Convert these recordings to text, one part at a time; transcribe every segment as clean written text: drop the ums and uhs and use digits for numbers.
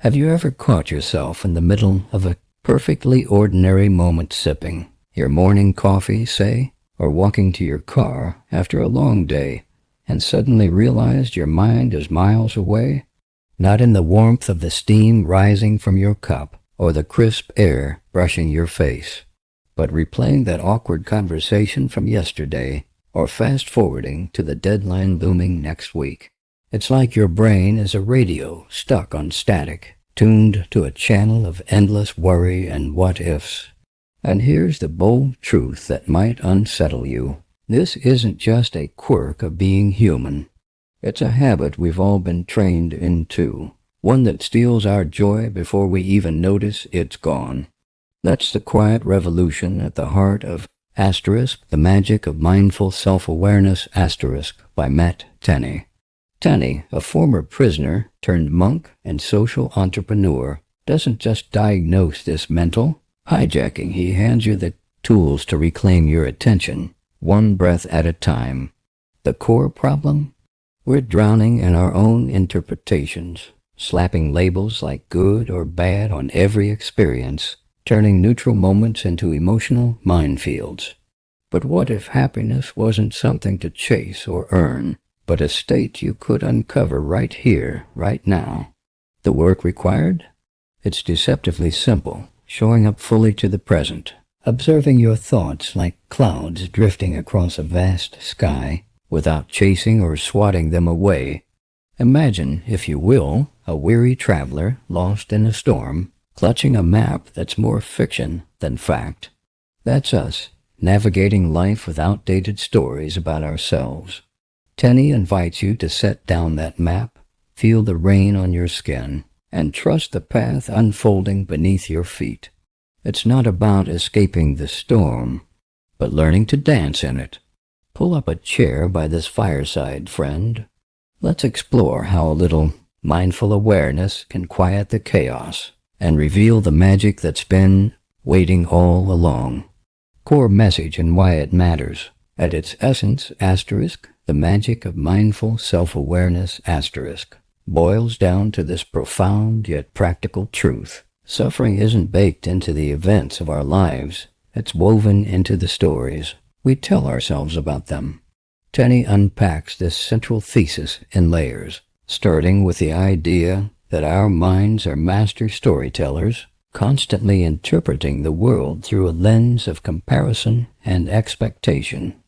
Have you ever caught yourself in the middle of a perfectly ordinary moment sipping your morning coffee, say, or walking to your car after a long day, and suddenly realized your mind is miles away? Not in the warmth of the steam rising from your cup or the crisp air brushing your face, but replaying that awkward conversation from yesterday or fast-forwarding to the deadline looming next week. It's like your brain is a radio stuck on static, tuned to a channel of endless worry and what-ifs. And here's the bold truth that might unsettle you. This isn't just a quirk of being human. It's a habit we've all been trained into, one that steals our joy before we even notice it's gone. That's the quiet revolution at the heart of The Magic of Mindful Self-Awareness by Matt Tenney. Tenney, a former prisoner turned monk and social entrepreneur, doesn't just diagnose this mental hijacking. He hands you the tools to reclaim your attention, one breath at a time. The core problem? We're drowning in our own interpretations, slapping labels like good or bad on every experience, turning neutral moments into emotional minefields. But what if happiness wasn't something to chase or earn, but a state you could uncover right here, right now? The work required? It's deceptively simple, showing up fully to the present, observing your thoughts like clouds drifting across a vast sky, without chasing or swatting them away. Imagine, if you will, a weary traveler lost in a storm, clutching a map that's more fiction than fact. That's us, navigating life with outdated stories about ourselves. Tenney invites you to set down that map, feel the rain on your skin, and trust the path unfolding beneath your feet. It's not about escaping the storm, but learning to dance in it. Pull up a chair by this fireside, friend. Let's explore how a little mindful awareness can quiet the chaos and reveal the magic that's been waiting all along. Core message and why it matters. At its essence, The Magic of Mindful Self-Awareness boils down to this profound yet practical truth. Suffering isn't baked into the events of our lives. It's woven into the stories we tell ourselves about them. Tenney unpacks this central thesis in layers, starting with the idea that our minds are master storytellers, constantly interpreting the world through a lens of comparison and expectation.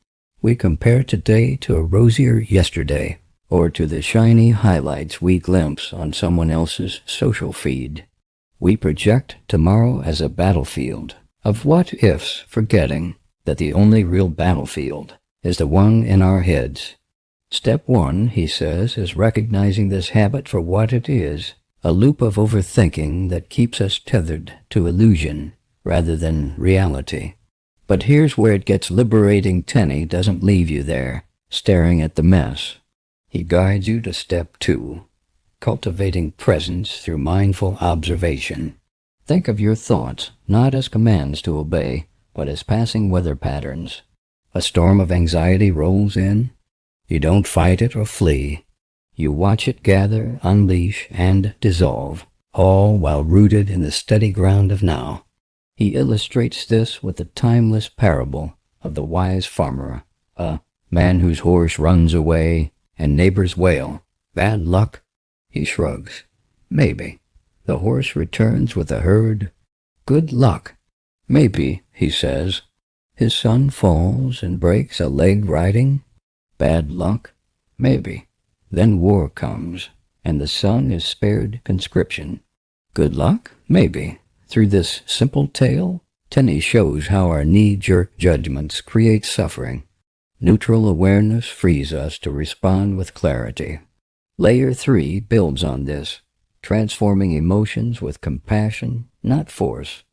We compare today to a rosier yesterday, or to the shiny highlights we glimpse on someone else's social feed. We project tomorrow as a battlefield of what-ifs, forgetting that the only real battlefield is the one in our heads. Step one, he says, is recognizing this habit for what it is, a loop of overthinking that keeps us tethered to illusion rather than reality. But here's where it gets liberating. Tenney doesn't leave you there, staring at the mess. He guides you to step two, cultivating presence through mindful observation. Think of your thoughts not as commands to obey, but as passing weather patterns. A storm of anxiety rolls in. You don't fight it or flee. You watch it gather, unleash, and dissolve, all while rooted in the steady ground of now. He illustrates this with the timeless parable of the wise farmer, a man whose horse runs away and neighbors wail, "Bad luck?" He shrugs. "Maybe." The horse returns with the herd. "Good luck." "Maybe," he says. His son falls and breaks a leg riding. "Bad luck?" "Maybe." Then war comes, and the son is spared conscription. "Good luck?" "Maybe." Through this simple tale, Tenney shows how our knee-jerk judgments create suffering. Neutral awareness frees us to respond with clarity. Layer 3 builds on this, transforming emotions with compassion, not force.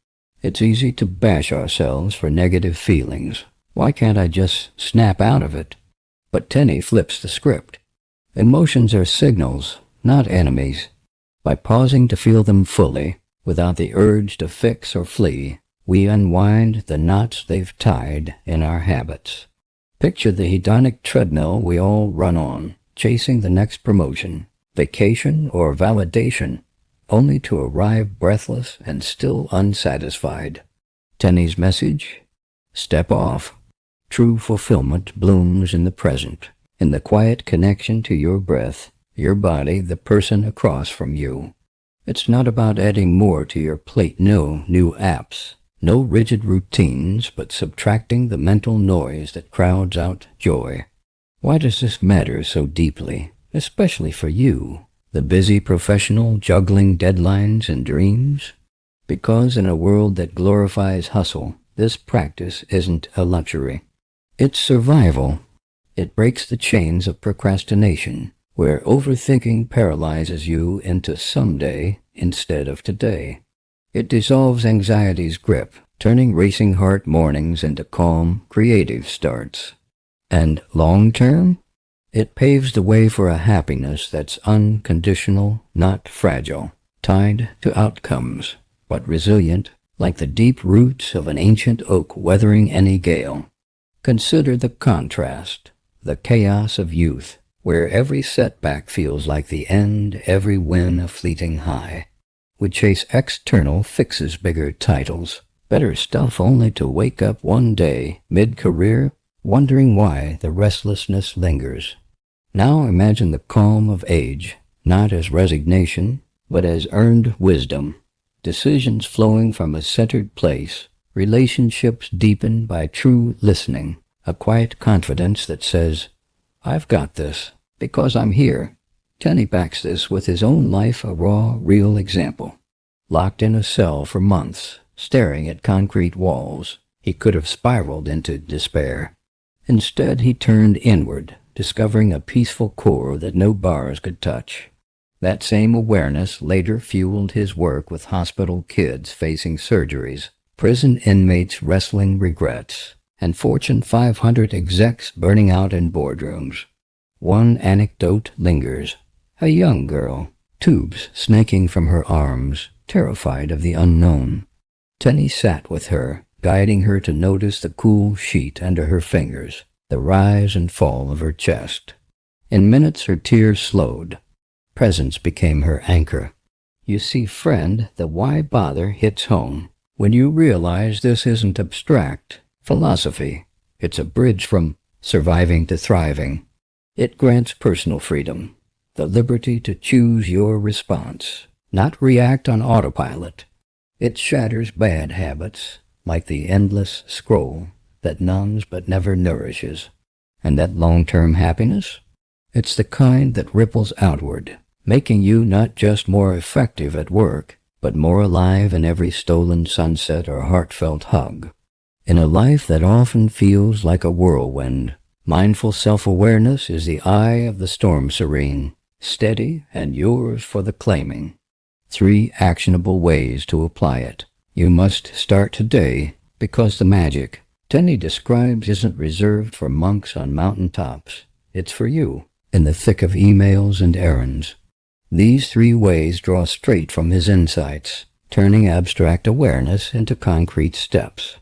It's easy to bash ourselves for negative feelings. Why can't I just snap out of it? But Tenney flips the script. Emotions are signals, not enemies. By pausing to feel them fully, without the urge to fix or flee, we unwind the knots they've tied in our habits. Picture the hedonic treadmill we all run on, chasing the next promotion, vacation, or validation, only to arrive breathless and still unsatisfied. Tenney's message? Step off. True fulfillment blooms in the present, in the quiet connection to your breath, your body, the person across from you. It's not about adding more to your plate, no new apps, no rigid routines, but subtracting the mental noise that crowds out joy. Why does this matter so deeply, especially for you, the busy professional juggling deadlines and dreams? Because in a world that glorifies hustle, this practice isn't a luxury. It's survival. It breaks the chains of procrastination, where overthinking paralyzes you into someday instead of today. It dissolves anxiety's grip, turning racing heart mornings into calm, creative starts. And long-term? It paves the way for a happiness that's unconditional, not fragile, tied to outcomes, but resilient, like the deep roots of an ancient oak weathering any gale. Consider the contrast, the chaos of youth, where every setback feels like the end, every win a fleeting high. We chase external fixes, bigger titles, better stuff, only to wake up one day, mid-career, wondering why the restlessness lingers. Now imagine the calm of age, not as resignation, but as earned wisdom. Decisions flowing from a centered place, relationships deepened by true listening, a quiet confidence that says, I've got this, because I'm here. Tenney backs this with his own life, a raw, real example. Locked in a cell for months, staring at concrete walls, he could have spiraled into despair. Instead, he turned inward, discovering a peaceful core that no bars could touch. That same awareness later fueled his work with hospital kids facing surgeries, prison inmates wrestling regrets, and Fortune 500 execs burning out in boardrooms. One anecdote lingers. A young girl, tubes snaking from her arms, terrified of the unknown. Tenney sat with her, guiding her to notice the cool sheet under her fingers, the rise and fall of her chest. In minutes her tears slowed. Presence became her anchor. You see, friend, the why bother hits home when you realize this isn't abstract philosophy. It's a bridge from surviving to thriving. It grants personal freedom, the liberty to choose your response, not react on autopilot. It shatters bad habits, like the endless scroll that numbs but never nourishes. And that long-term happiness? It's the kind that ripples outward, making you not just more effective at work, but more alive in every stolen sunset or heartfelt hug. In a life that often feels like a whirlwind, mindful self-awareness is the eye of the storm serene, steady and yours for the claiming. 3 actionable ways to apply it. You must start today, because the magic Tenney describes isn't reserved for monks on mountaintops. It's for you, in the thick of emails and errands. These 3 ways draw straight from his insights, turning abstract awareness into concrete steps.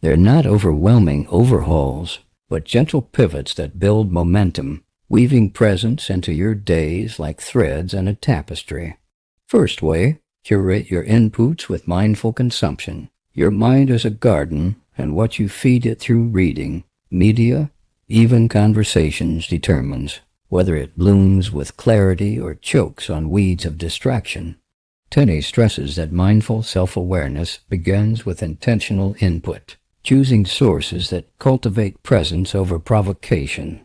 They're not overwhelming overhauls, but gentle pivots that build momentum, weaving presence into your days like threads in a tapestry. First way, curate your inputs with mindful consumption. Your mind is a garden, and what you feed it through reading, media, even conversations determines whether it blooms with clarity or chokes on weeds of distraction. Tenney stresses that mindful self-awareness begins with intentional input, choosing sources that cultivate presence over provocation.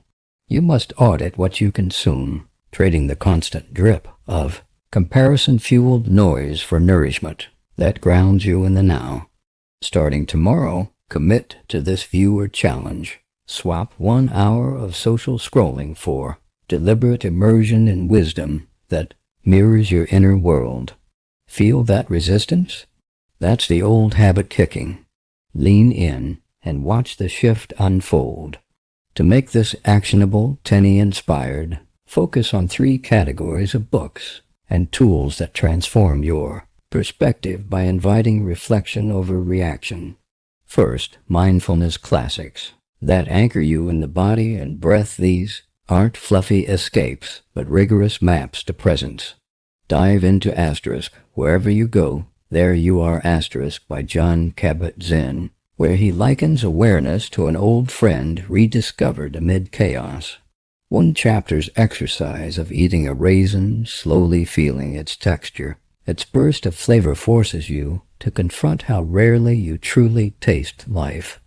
You must audit what you consume, trading the constant drip of comparison-fueled noise for nourishment that grounds you in the now. Starting tomorrow, commit to this viewer challenge. Swap 1 hour of social scrolling for deliberate immersion in wisdom that mirrors your inner world. Feel that resistance? That's the old habit kicking. Lean in and watch the shift unfold. To make this actionable, Tenney-inspired, focus on 3 categories of books and tools that transform your perspective by inviting reflection over reaction. First, mindfulness classics that anchor you in the body and breath. These aren't fluffy escapes, but rigorous maps to presence. Dive into asterisk. Wherever you go, there you are asterisk by John Kabat-Zinn, where he likens awareness to an old friend rediscovered amid chaos. One chapter's exercise of eating a raisin, slowly feeling its texture. Its burst of flavor forces you to confront how rarely you truly taste life.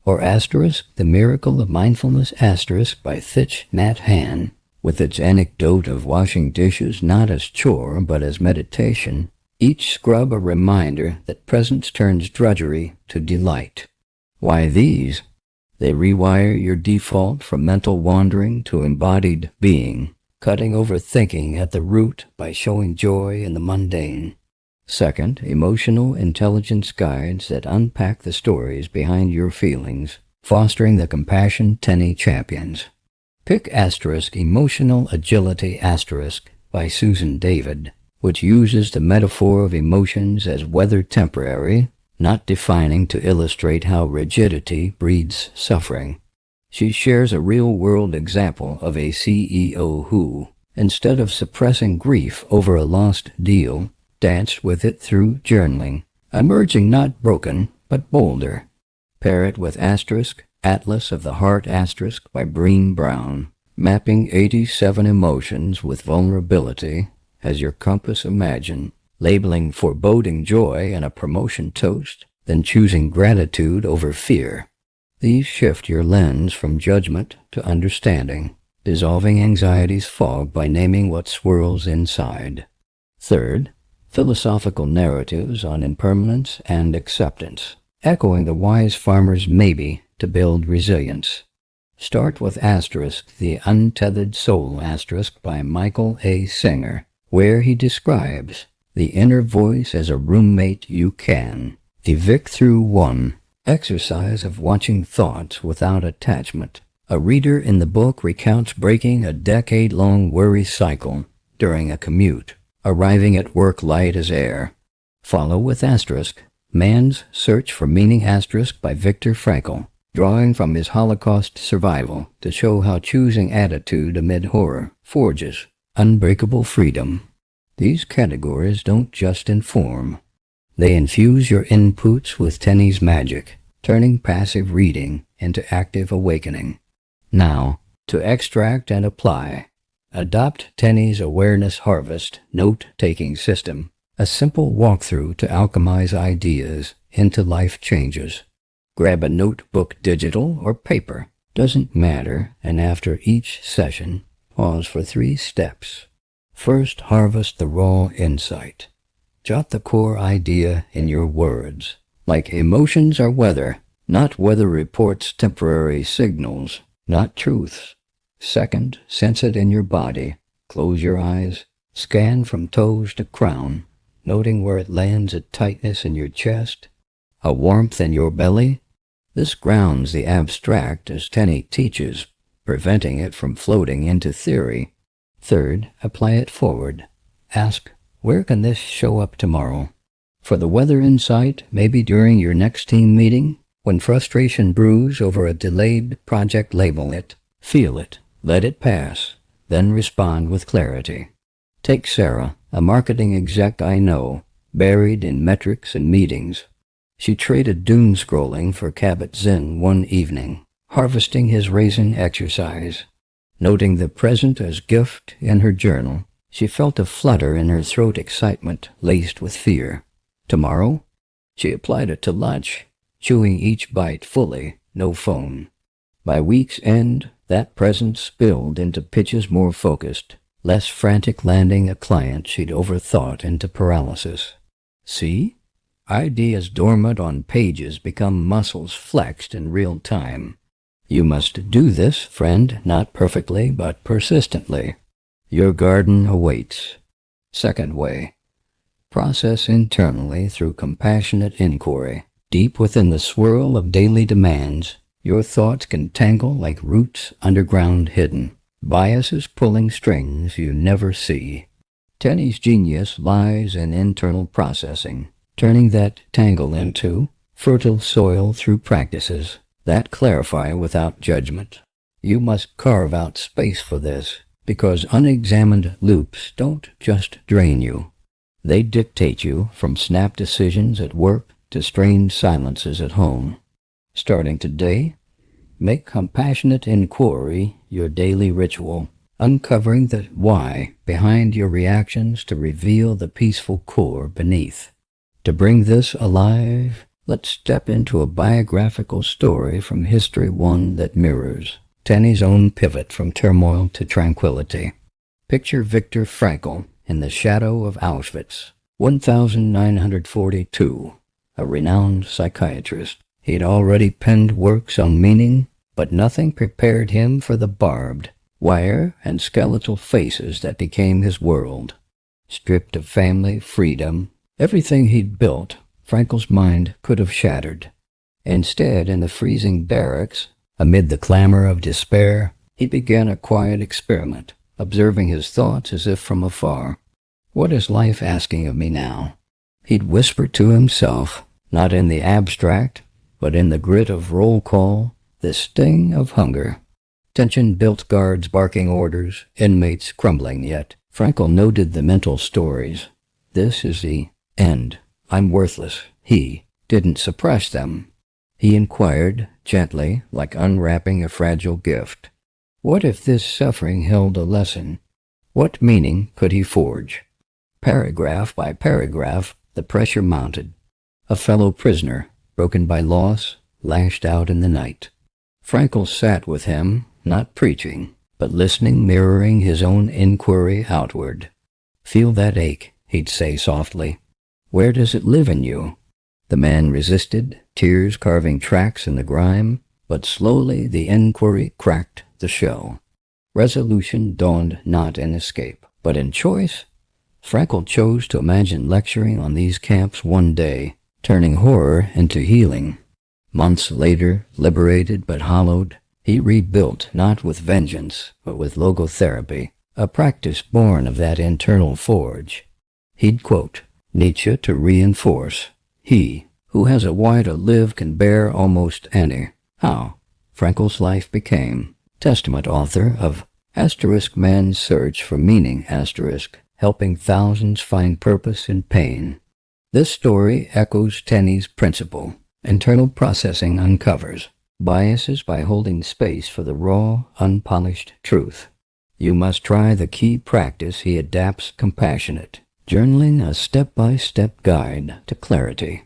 Or asterisk, The Miracle of Mindfulness asterisk by Thich Nhat Hanh, with its anecdote of washing dishes not as chore but as meditation, each scrub a reminder that presence turns drudgery to delight. Why these? They rewire your default from mental wandering to embodied being, cutting overthinking at the root by showing joy in the mundane. Second, emotional intelligence guides that unpack the stories behind your feelings, fostering the compassion Tenney champions. Pick asterisk Emotional Agility asterisk by Susan David, which uses the metaphor of emotions as whether temporary, not defining to illustrate how rigidity breeds suffering. She shares a real-world example of a CEO who, instead of suppressing grief over a lost deal, danced with it through journaling, emerging not broken, but bolder. Pair it with asterisk Atlas of the Heart asterisk by Brené Brown, mapping 87 emotions with vulnerability as your compass. Imagine labeling foreboding joy in a promotion toast, then choosing gratitude over fear. These shift your lens from judgment to understanding, dissolving anxiety's fog by naming what swirls inside. Third, philosophical narratives on impermanence and acceptance, echoing the wise farmer's maybe to build resilience. Start with asterisk The Untethered Soul asterisk by Michael A. Singer, where he describes the inner voice as a roommate you can. The Vic through one, exercise of watching thoughts without attachment. A reader in the book recounts breaking a decade-long worry cycle during a commute, arriving at work light as air. Follow with asterisk Man's Search for Meaning asterisk by Viktor Frankl, drawing from his Holocaust survival to show how choosing attitude amid horror forges unbreakable freedom. These categories don't just inform. They infuse your inputs with Tenney's magic, turning passive reading into active awakening. Now, to extract and apply. Adopt Tenney's Awareness Harvest note-taking system, a simple walkthrough to alchemize ideas into life changes. Grab a notebook, digital or paper, doesn't matter, and after each session, pause for 3 steps. First, harvest the raw insight. Jot the core idea in your words, like emotions are weather, not weather reports, temporary signals, not truths. Second, sense it in your body. Close your eyes, scan from toes to crown, noting where it lands, a tightness in your chest, a warmth in your belly. This grounds the abstract as Tenney teaches, preventing it from floating into theory. Third, apply it forward. Ask, where can this show up tomorrow? For the weather insight, maybe during your next team meeting, when frustration brews over a delayed project, label it, feel it, let it pass, then respond with clarity. Take Sarah, a marketing exec I know, buried in metrics and meetings. She traded doom scrolling for Kabat-Zinn one evening, harvesting his raisin exercise. Noting the present as gift in her journal, she felt a flutter in her throat, excitement laced with fear. Tomorrow? She applied it to lunch, chewing each bite fully, no phone. By week's end, that presence spilled into pitches more focused, less frantic, landing a client she'd overthought into paralysis. See? Ideas dormant on pages become muscles flexed in real time. You must do this, friend, not perfectly, but persistently. Your garden awaits. Second way. Process internally through compassionate inquiry. Deep within the swirl of daily demands, your thoughts can tangle like roots underground hidden, biases pulling strings you never see. Tenney's genius lies in internal processing, turning that tangle into fertile soil through practices that clarify without judgment. You must carve out space for this, because unexamined loops don't just drain you. They dictate you from snap decisions at work to strained silences at home. Starting today, make compassionate inquiry your daily ritual, uncovering the why behind your reactions to reveal the peaceful core beneath. To bring this alive, let's step into a biographical story from history, one that mirrors Tenney's own pivot from turmoil to tranquility. Picture Viktor Frankl in the shadow of Auschwitz, 1942, a renowned psychiatrist. He'd already penned works on meaning, but nothing prepared him for the barbed wire and skeletal faces that became his world. Stripped of family, freedom, everything he'd built, Frankl's mind could have shattered. Instead, in the freezing barracks, amid the clamor of despair, he began a quiet experiment, observing his thoughts as if from afar. What is life asking of me now? He'd whisper to himself, not in the abstract, but in the grit of roll call, the sting of hunger. Tension-built guards barking orders, inmates crumbling, yet Frankl noted the mental stories. This is the end. I'm worthless. He didn't suppress them. He inquired, gently, like unwrapping a fragile gift. What if this suffering held a lesson? What meaning could he forge? Paragraph by paragraph, the pressure mounted. A fellow prisoner, broken by loss, lashed out in the night. Frankl sat with him, not preaching, but listening, mirroring his own inquiry outward. Feel that ache, he'd say softly. Where does it live in you? The man resisted, tears carving tracks in the grime, but slowly the inquiry cracked the shell. Resolution dawned not in escape, but in choice. Frankl chose to imagine lecturing on these camps one day, turning horror into healing. Months later, liberated but hollowed, he rebuilt not with vengeance, but with logotherapy, a practice born of that internal forge. He'd quote Nietzsche to reinforce, "He who has a why to live can bear almost any." How Frankl's life became. Testament author of *Man's Search for Meaning*, helping thousands find purpose in pain. This story echoes Tenney's principle. Internal processing uncovers biases by holding space for the raw, unpolished truth. You must try the key practice he adapts: compassionate journaling, a step-by-step guide to clarity.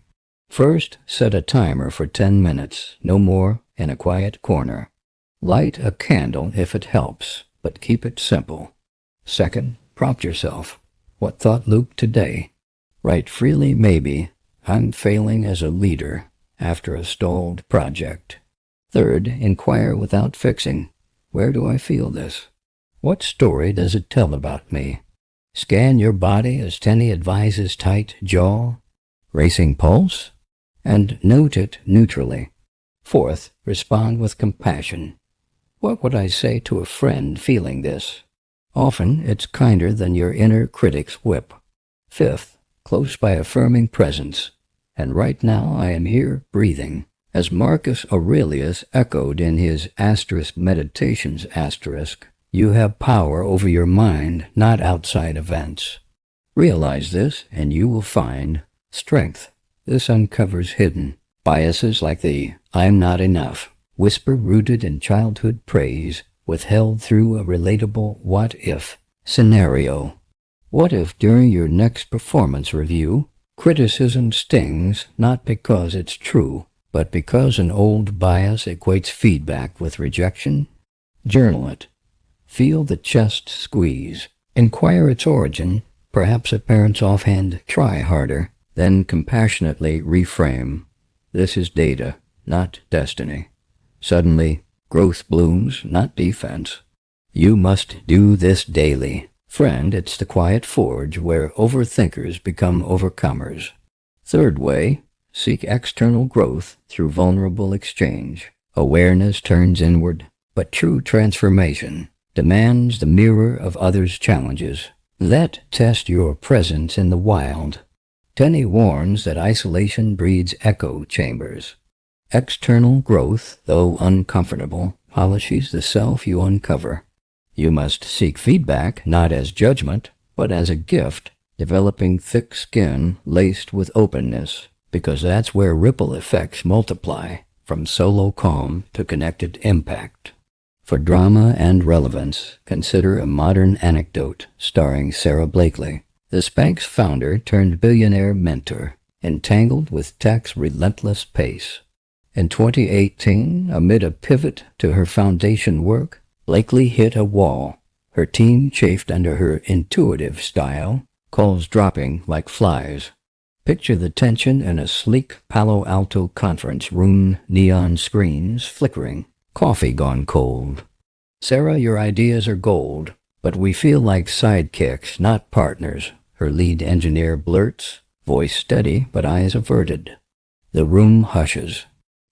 First, set a timer for 10 minutes, no more, in a quiet corner. Light a candle if it helps, but keep it simple. Second, prompt yourself. What thought loop today? Write freely, maybe, I'm failing as a leader after a stalled project. Third, inquire without fixing. Where do I feel this? What story does it tell about me? Scan your body as Tenney advises: tight jaw, racing pulse, and note it neutrally. Fourth, respond with compassion. What would I say to a friend feeling this? Often it's kinder than your inner critic's whip. Fifth, close by affirming presence. And right now I am here breathing. As Marcus Aurelius echoed in his *Meditations*, you have power over your mind, not outside events. Realize this, and you will find strength. This uncovers hidden biases like the "I'm not enough" whisper rooted in childhood praise, withheld through a relatable what-if scenario. What if during your next performance review, criticism stings not because it's true, but because an old bias equates feedback with rejection? Journal it. Feel the chest squeeze. Inquire its origin, perhaps a parent's offhand "try harder," then compassionately reframe. This is data, not destiny. Suddenly, growth blooms, not defense. You must do this daily. Friend, it's the quiet forge where overthinkers become overcomers. Third way, seek external growth through vulnerable exchange. Awareness turns inward, but true transformation demands the mirror of others' challenges. Let test your presence in the wild. Tenney warns that isolation breeds echo chambers. External growth, though uncomfortable, polishes the self you uncover. You must seek feedback not as judgment, but as a gift, developing thick skin laced with openness, because that's where ripple effects multiply, from solo calm to connected impact. For drama and relevance, consider a modern anecdote starring Sarah Blakely, the Spanx founder turned billionaire mentor, entangled with tech's relentless pace. In 2018, amid a pivot to her foundation work, Blakely hit a wall. Her team chafed under her intuitive style, calls dropping like flies. Picture the tension in a sleek Palo Alto conference room, neon screens flickering, coffee gone cold. Sarah, your ideas are gold, but we feel like sidekicks, not partners, her lead engineer blurts, voice steady but eyes averted. The room hushes.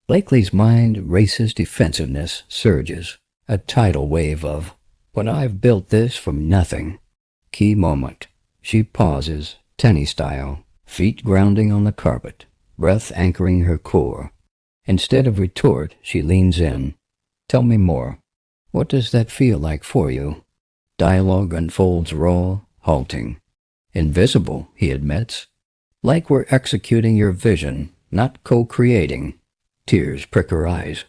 Blakely's mind races, defensiveness surges, a tidal wave of, "When I've built this from nothing." Key moment. She pauses, Tenney style, feet grounding on the carpet, breath anchoring her core. Instead of retort, she leans in. "Tell me more. What does that feel like for you?" Dialogue unfolds raw, halting. "Invisible," he admits. "Like we're executing your vision, not co-creating." Tears prick her eyes.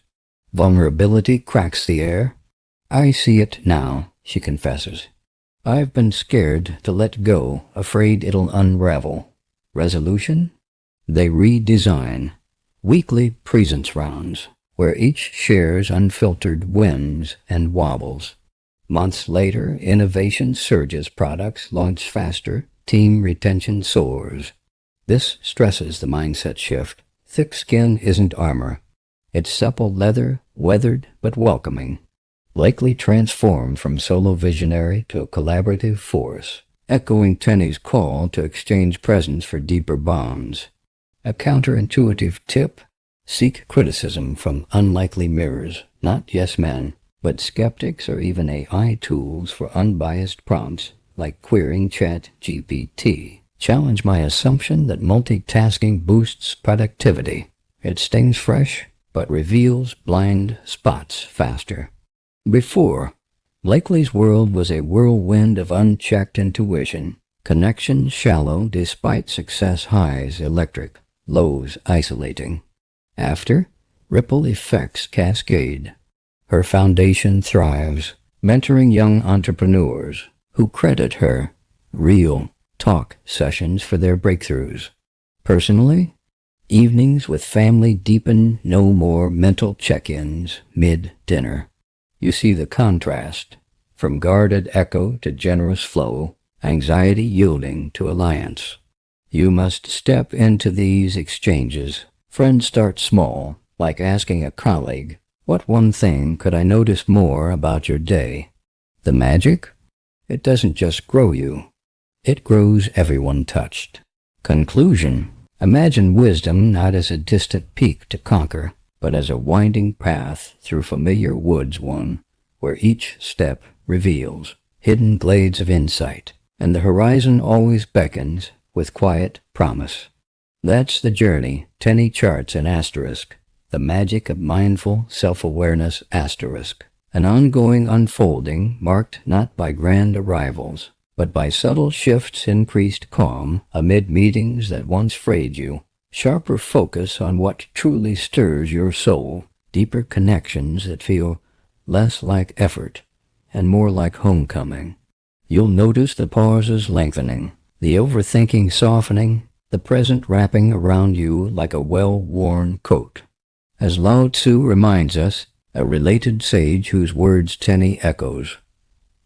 Vulnerability cracks the air. "I see it now," she confesses. "I've been scared to let go, afraid it'll unravel." Resolution? They redesign. Weekly presence rounds, where each shares unfiltered wins and wobbles. Months later, innovation surges, products launch faster, team retention soars. This stresses the mindset shift. Thick skin isn't armor. It's supple leather, weathered but welcoming. Blakely transformed from solo visionary to a collaborative force, echoing Tenney's call to exchange presence for deeper bonds. A counterintuitive tip: seek criticism from unlikely mirrors, not yes men, but skeptics or even AI tools for unbiased prompts, like querying ChatGPT. Challenge my assumption that multitasking boosts productivity. It stings fresh, but reveals blind spots faster. Before, Blakely's world was a whirlwind of unchecked intuition, connections shallow despite success highs electric, lows isolating. After, ripple effects cascade. Her foundation thrives, mentoring young entrepreneurs who credit her real talk sessions for their breakthroughs. Personally, evenings with family deepen, no more mental check-ins mid-dinner. You see the contrast, from guarded echo to generous flow, anxiety yielding to alliance. You must step into these exchanges. Friends start small, like asking a colleague, "What one thing could I notice more about your day?" The magic? It doesn't just grow you. It grows everyone touched. Conclusion: imagine wisdom not as a distant peak to conquer, but as a winding path through familiar woods, one where each step reveals hidden glades of insight, and the horizon always beckons with quiet promise. That's the journey Tenney charts in asterisk, the magic of mindful self-awareness asterisk, an ongoing unfolding marked not by grand arrivals, but by subtle shifts, increased calm amid meetings that once frayed you, sharper focus on what truly stirs your soul, deeper connections that feel less like effort and more like homecoming. You'll notice the pauses lengthening, the overthinking softening, the present wrapping around you like a well-worn coat. As Lao Tzu reminds us, a related sage whose words Tenney echoes,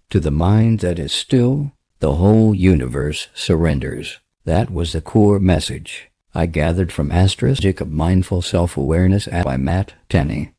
"To the mind that is still, the whole universe surrenders." That was the core message I gathered from Asterisk of Mindful Self-Awareness by Matt Tenney.